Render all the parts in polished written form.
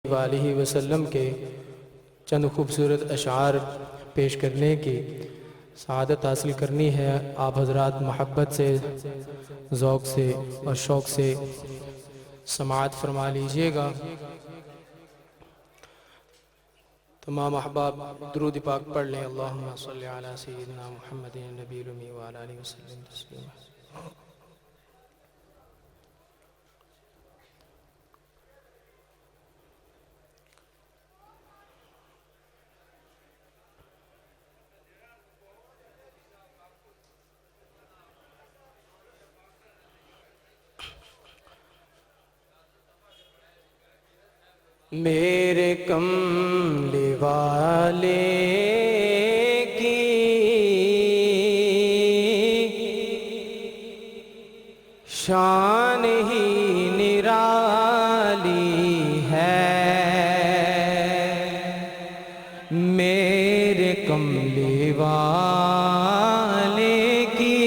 وآلہ وسلم کے چند خوبصورت اشعار پیش کرنے کی سعادت حاصل کرنی ہے۔ آپ حضرات محبت سے، ذوق سے اور شوق سے سماعت فرما لیجئے گا۔ تمام احباب درود پاک پڑھ لیں۔ اللہم صلی علی سیدنا محمد النبی الامی وعلی آلہ وسلم تسلیما۔ میرے کملی والے کی شان ہی نرالی ہے، میرے کملی والے کی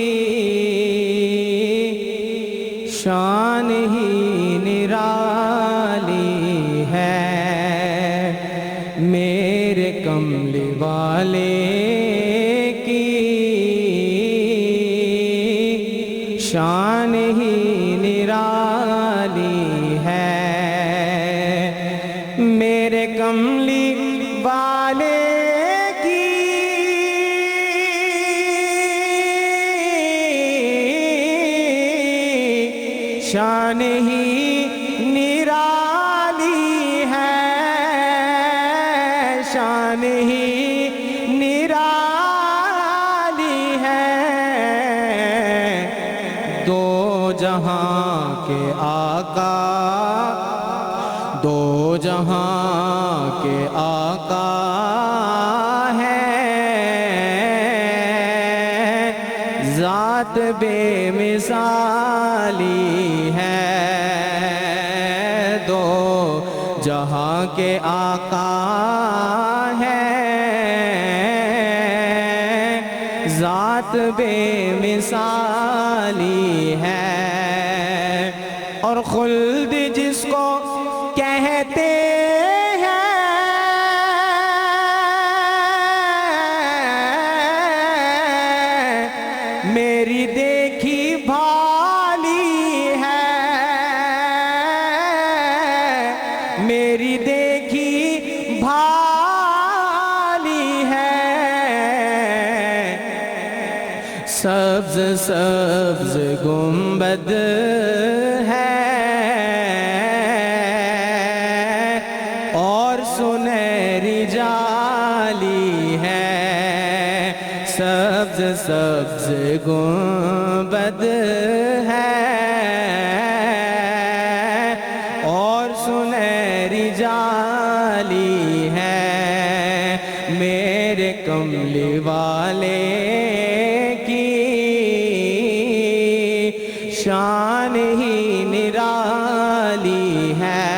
شان ہی نرالی ہے، میرے کملی والے کی شان ہی نرالی ہے، میرے کملی والے کی شان ہی نرالی ہے، شان ہی نرالی ہے، دو جہاں کے آقا، دو جہاں کے آقا ہیں، ذات بے مثالی ہے، دو جہاں کے آقا ہیں، ذات بے مثالی ہے، اور خلد جس کو کہتے ہیں میری دیکھی بھالی ہے، میری دیکھی بھالی ہے، سبز سبز گنبد ہے اور سنہری جالی ہے، سبز سبز گنبد ہے اور سنہری جالی ہے، میرے کملی والے کی شان ہی نرالی ہے،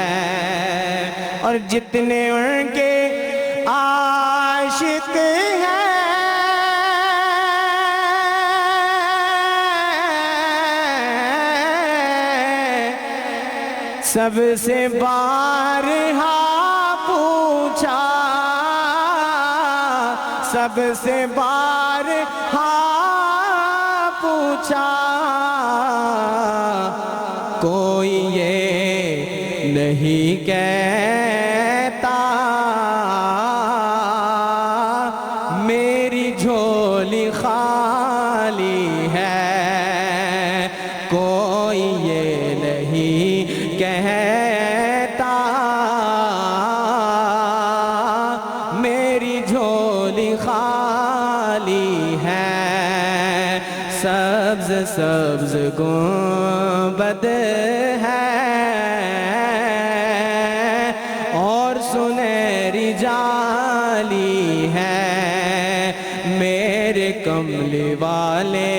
اور جتنے ان کے عاشق ہیں سب سے بارہا پوچھا، سب سے بارہا پوچھا، کوئی یہ نہیں کہتا میری جھولی خالی ہے، کوئی یہ نہیں کہتا میری جھولی خالی ہے، سبز سبز گنبد ہے اور سنہری جالی ہے، میرے کملی والے